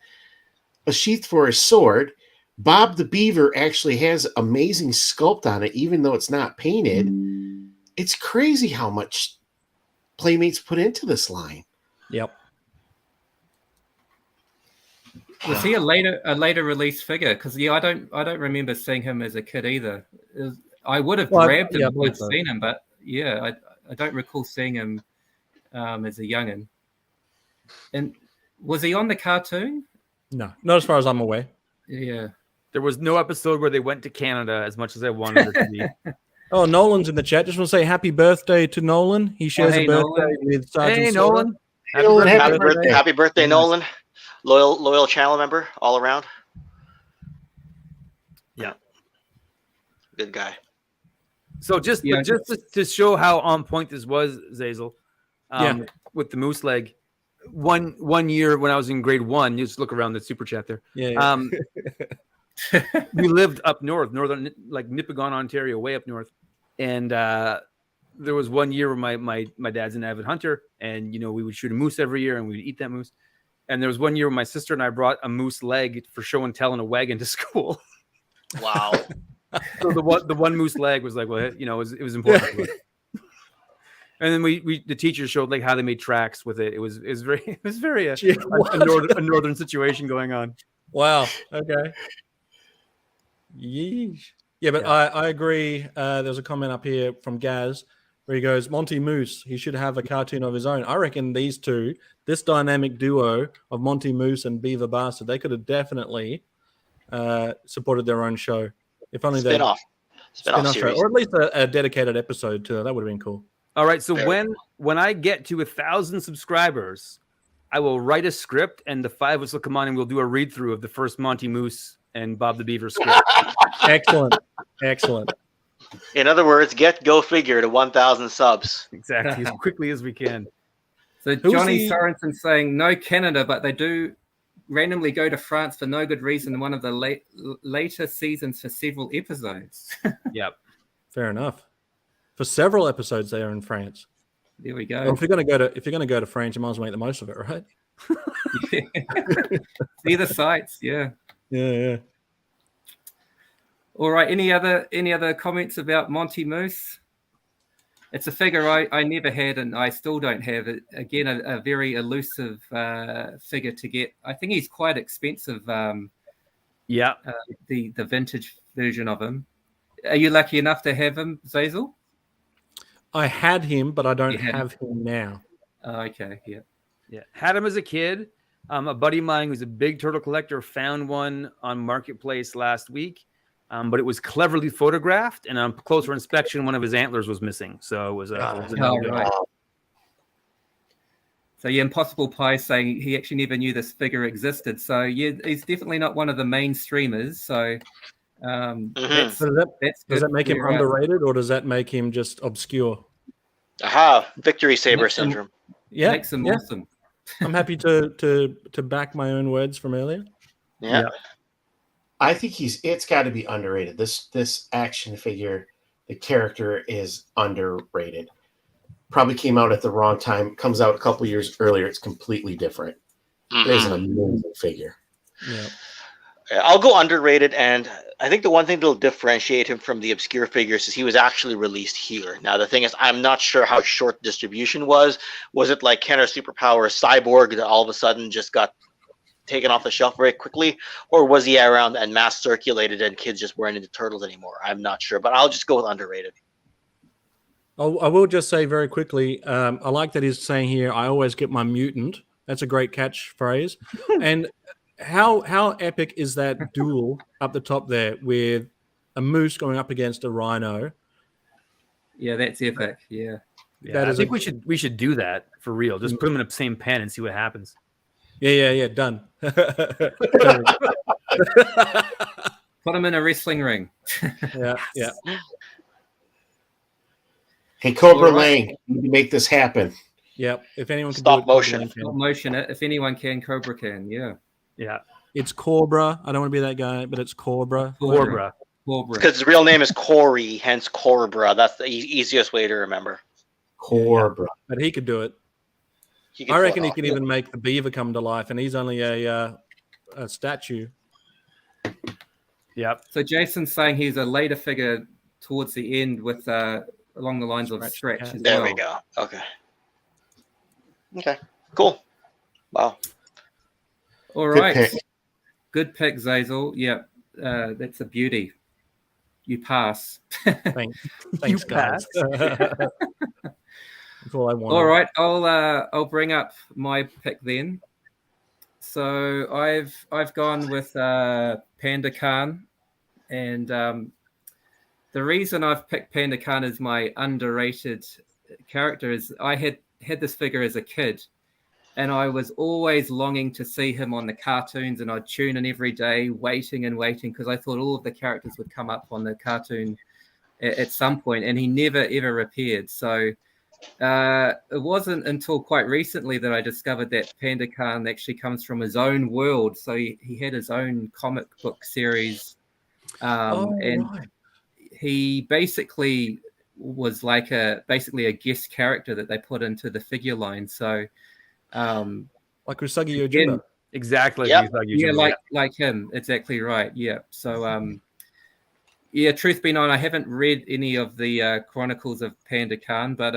sheath for his sword. Bob the Beaver actually has amazing sculpt on it, even though it's not painted. It's crazy how much Playmates put into this line. Yep. Was he a later release figure? Because I don't remember seeing him as a kid either. I would have grabbed him if I'd seen him, but I don't recall seeing him as a youngin. And was he on the cartoon? No, not as far as I'm aware. Yeah. There was no episode where they went to Canada as much as I wanted it to be. Oh, Nolan's in the chat. Just want to say happy birthday to Nolan. He shares a birthday with Sergeant Hey, Nolan. Happy birthday, Nolan. Loyal channel member all around. Yeah. Good guy. So just to show how on point this was, Zazel, with the moose leg, one year when I was in grade 1, you just look around the super chat there. Yeah. We lived up northern, like Nipigon, Ontario, way up north. And there was one year where my dad's an avid hunter, and you know we would shoot a moose every year, and we would eat that moose. And there was one year where my sister and I brought a moose leg for show and tell in a wagon to school. Wow. So the one moose leg was like, well, you know, it was important. And then the teachers showed like how they made tracks with it. It was very a northern situation going on. Wow. Okay. Yeesh. Yeah, but I agree. There's a comment up here from Gaz where he goes, Monty Moose, he should have a cartoon of his own. I reckon these two, this dynamic duo of Monty Moose and Beaver Bastard, they could have definitely supported their own show. If only they spin-off show, series. or at least a dedicated episode to it. That would have been cool. All right, so when I get to 1,000 subscribers, I will write a script, and the 5 of us will come on and we'll do a read through of the first Monty Moose and Bob the Beaver script. Excellent. In other words, get GoFigure to 1,000 subs. Exactly, as quickly as we can. So Johnny Sorensen saying no Canada, but they do randomly go to France for no good reason in one of the later seasons for several episodes. Yep. Fair enough. For several episodes, they are in France. There we go. Well, if you're going to go to France, you might as well make the most of it, right? See the sights, yeah. Yeah. All right. Any other comments about Monty Moose? It's a figure I never had, and I still don't have it. Again, a very elusive figure to get. I think he's quite expensive. The vintage version of him. Are you lucky enough to have him, Zazel? I had him, but I don't have him now. Okay, yeah. Had him as a kid. A buddy of mine who's a big turtle collector found one on Marketplace last week, but it was cleverly photographed, and on closer inspection, one of his antlers was missing. So it was a no-go. Right. So Impossible Pie saying he actually never knew this figure existed. So he's definitely not one of the main streamers. So does that make him underrated, or does that make him just obscure? Aha, Victory Saber syndrome. Makes him awesome. I'm happy to back my own words from earlier. Yeah. I think it's got to be underrated. This action figure, the character is underrated. Probably came out at the wrong time. Comes out a couple years earlier. It's completely different. It is an amazing figure. Yeah. I'll go underrated, and I think the one thing that'll differentiate him from the obscure figures is he was actually released here. Now, the thing is, I'm not sure how short distribution was. Was it like Kenner Superpower Cyborg that all of a sudden just got taken off the shelf very quickly? Or was he around and mass circulated and kids just weren't into Turtles anymore? I'm not sure, but I'll just go with underrated. I will just say very quickly, I like that he's saying here, I always get my mutant. That's a great catchphrase. And how epic is that duel up the top there with a moose going up against a rhino? Yeah, that's epic. Yeah. I think we should do that for real. Just put them in the same pen and see what happens. Yeah. Done. Put them in a wrestling ring. Yeah. Hey, Cobra Lang, you need to make this happen. Yeah. If anyone can Stop do it, motion. Stop motion it. If anyone can, Cobra can. Yeah. Yeah. It's Cobra. I don't want to be that guy, but it's Cobra. Cobra. Because his real name is Corey, hence Cobra. That's the easiest way to remember. Cobra. But he could do it. I reckon he can even make the beaver come to life, and he's only a statue. Yep. So Jason's saying he's a later figure towards the end with along the lines of Stretch. There we go. Okay. Cool. Wow. All right. Good pick, Zazel. Yeah, that's a beauty. You pass. Thanks, guys. That's all I want. All right, I'll bring up my pick then. So I've gone with Panda Khan, and the reason I've picked Panda Khan as my underrated character is I had this figure as a kid, and I was always longing to see him on the cartoons, and I'd tune in every day, waiting because I thought all of the characters would come up on the cartoon at some point, and he never ever appeared. So it wasn't until quite recently that I discovered that Panda Khan actually comes from his own world. So he had his own comic book series, he basically was like basically a guest character that they put into the figure line. So like Usagi Yojimbo. Exactly. Yep. Yeah, like him. Exactly right. Yeah. So truth be known, I haven't read any of the chronicles of Panda Khan, but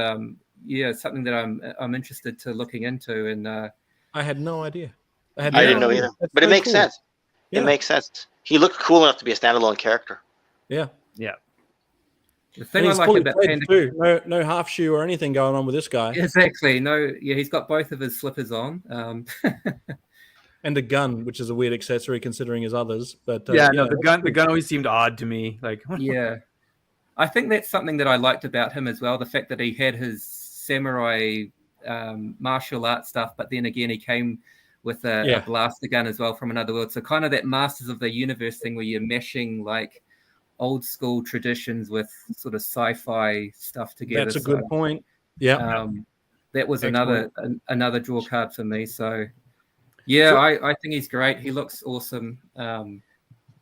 it's something that I'm interested to looking into. And I had no idea. I didn't know either. But it makes sense. Yeah. It makes sense. He looked cool enough to be a standalone character. Yeah. The thing I like about Panda Khan, no half shoe or anything going on with this guy. Exactly. No, he's got both of his slippers on. And a gun, which is a weird accessory considering his others. But the gun always seemed odd to me. Like, yeah, I think that's something that I liked about him as well. The fact that he had his samurai martial art stuff, but then again he came with a blaster gun as well from another world. So kind of that Masters of the Universe thing where you're meshing like old school traditions with sort of sci-fi stuff together. That's a good point. Yeah, that was another draw card for me. So. Yeah, I think he's great. He looks awesome. I'm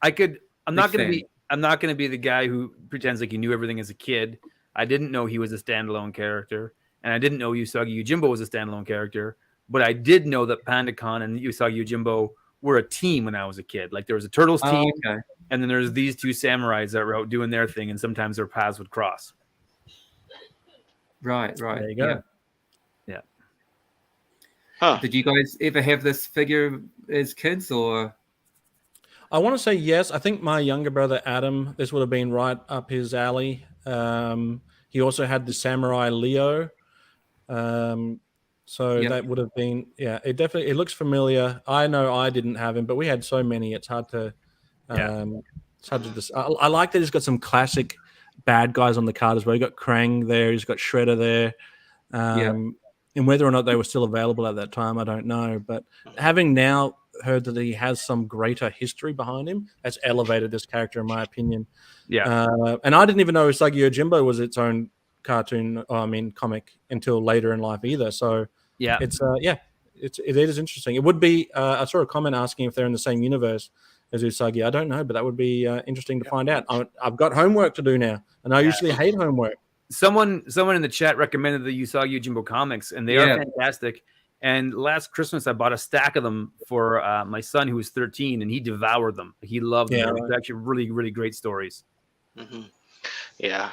not going to be the guy who pretends like he knew everything as a kid. I didn't know he was a standalone character, and I didn't know Usagi Yojimbo was a standalone character. But I did know that Panda Khan and Usagi Yojimbo were a team when I was a kid. Like there was a Turtles team, okay. and then there's these two samurais that were out doing their thing, and sometimes their paths would cross. Right. There you go. Yeah. Huh. Did you guys ever have this figure as kids, or? I want to say yes. I think my younger brother Adam, this would have been right up his alley. He also had the Samurai Leo. So that would have been, it looks familiar. I know I didn't have him, but we had so many. It's hard to, I like that he's got some classic bad guys on the card as well. You got Krang there, he's got Shredder there. And whether or not they were still available at that time, I don't know. But having now heard that he has some greater history behind him, that's elevated this character, in my opinion. Yeah. And I didn't even know Usagi Yojimbo was its own comic until later in life either. So it is interesting. It would be. I saw a comment asking if they're in the same universe as Usagi. I don't know, but that would be interesting to find out. I've got homework to do now, and I usually hate homework. Someone in the chat recommended the Usagi Yojimbo comics, and they are fantastic. And last Christmas, I bought a stack of them for my son, who was 13, and he devoured them. He loved them. They're actually really, really great stories. Mm-hmm. Yeah,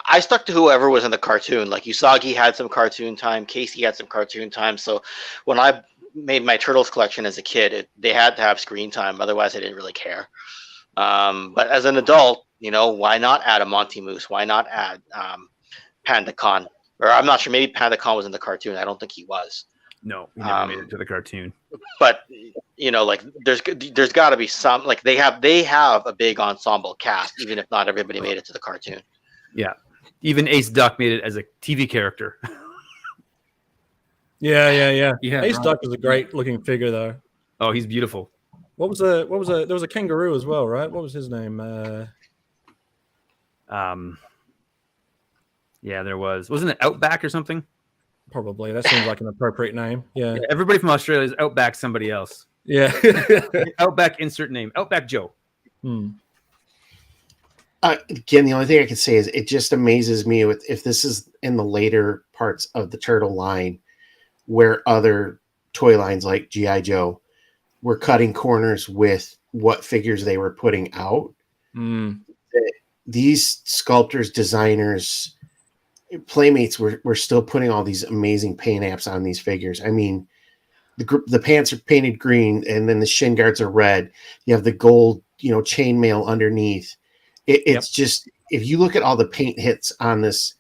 I stuck to whoever was in the cartoon. Like Usagi had some cartoon time, Casey had some cartoon time. So when I made my Turtles collection as a kid, they had to have screen time. Otherwise, I didn't really care. But as an adult, why not add a Monty Moose? Why not add Panda Khan? Or I'm not sure. Maybe Panda Khan was in the cartoon. I don't think he was. No, he never made it to the cartoon. But like there's got to be some, like they have a big ensemble cast, even if not everybody made it to the cartoon. Yeah, even Ace Duck made it as a TV character. Yeah. Ace Duck is a great looking figure, though. Oh, he's beautiful. There was a kangaroo as well, right? What was his name? Yeah, there was. Wasn't it Outback or something? Probably. That seems like an appropriate name. Yeah. Everybody from Australia is Outback somebody else. Yeah. Outback insert name. Outback Joe. Again, the only thing I can say is it just amazes me if this is in the later parts of the Turtle line, where other toy lines like G.I. Joe were cutting corners with what figures they were putting out. These sculptors, designers, Playmates were still putting all these amazing paint apps on these figures. I mean, the pants are painted green, and then the shin guards are red. You have the gold, chainmail underneath. It's just, if you look at all the paint hits on this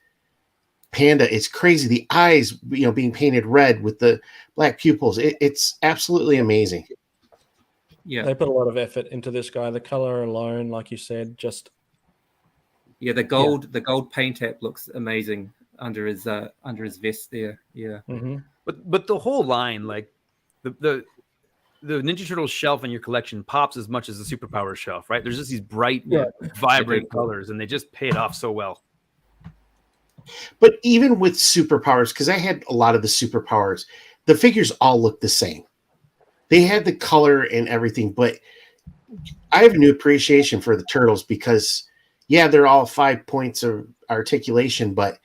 Panda, it's crazy. The eyes, being painted red with the black pupils. It's absolutely amazing. Yeah, they put a lot of effort into this guy. The color alone, like you said, just. Yeah, the gold paint app looks amazing under his vest there. Yeah. Mm-hmm. But the whole line, like the Ninja Turtles shelf in your collection pops as much as the Superpower shelf, right? There's just these bright, vibrant colors, and they just pay it off so well. But even with Superpowers, because I had a lot of the Superpowers, the figures all look the same. They had the color and everything, but I have a new appreciation for the Turtles because they're all 5 points of articulation, but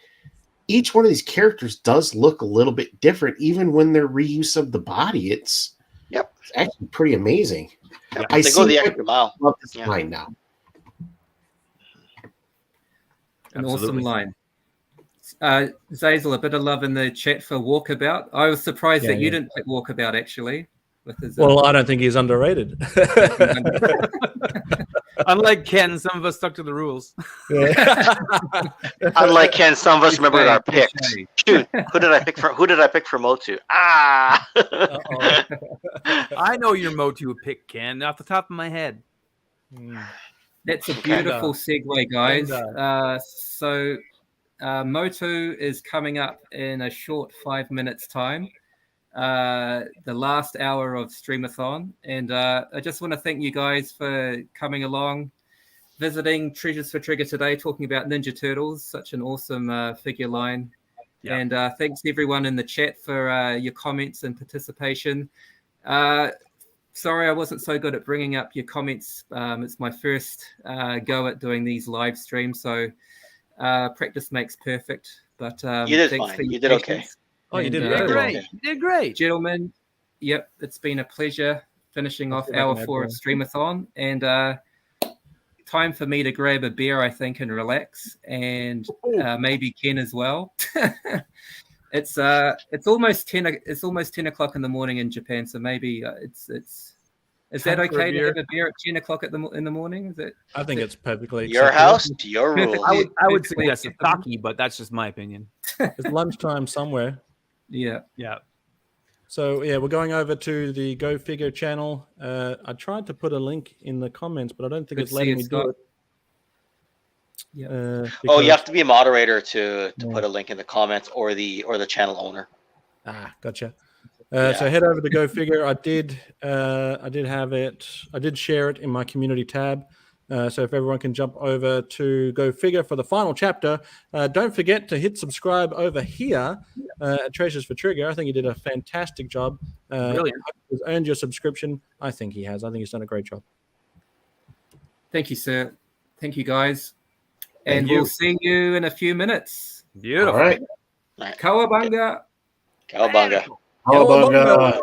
each one of these characters does look a little bit different, even when they're reuse of the body. It's actually pretty amazing. Yep. They go the extra mile. Love this line now. An awesome line. Zazel, a bit of love in the chat for Walkabout. I was surprised that you didn't pick Walkabout, actually. With his, I don't think he's underrated. Unlike Ken, some of us stuck to the rules. Unlike Ken, some of us remembered our picks. Shoot, who did I pick for Motu? I know your Motu pick, Ken, off the top of my head. That's a beautiful segue, guys. So Motu is coming up in a short 5 minutes time. The last hour of Streamathon, and I just want to thank you guys for coming along, visiting Treasures for Trigger today, talking about Ninja Turtles, such an awesome figure line. And thanks everyone in the chat for your comments and participation. Sorry I wasn't so good at bringing up your comments. It's my first go at doing these live streams, so practice makes perfect. But you did fine. You did okay. Oh, you did great. You did great. Gentlemen, it's been a pleasure. finishing off hour 4 of Streamathon, and time for me to grab a beer, I think, and relax, and maybe Ken as well. It's almost 10. It's almost 10 o'clock in the morning in Japan, so maybe is that okay to have a beer at 10 o'clock in the morning? Is it? I think it's perfectly your acceptable. house, your rules. I would suggest a sake, but that's just my opinion. It's lunchtime somewhere. Yeah. So yeah, we're going over to the GoFigure channel. I tried to put a link in the comments, but I don't think it's letting me do it. Yeah. You have to be a moderator to put a link in the comments, or the channel owner. Gotcha. So head over to GoFigure. I did have it. I did share it in my community tab. So if everyone can jump over to GoFigure for the final chapter, don't forget to hit subscribe over here at Treasures for Trigger. I think he did a fantastic job. Brilliant. He's earned your subscription. I think he has. I think he's done a great job. Thank you, sir. Thank you, guys. And we'll see you in a few minutes. Beautiful. All right. Cowabunga. Cowabunga. Cowabunga.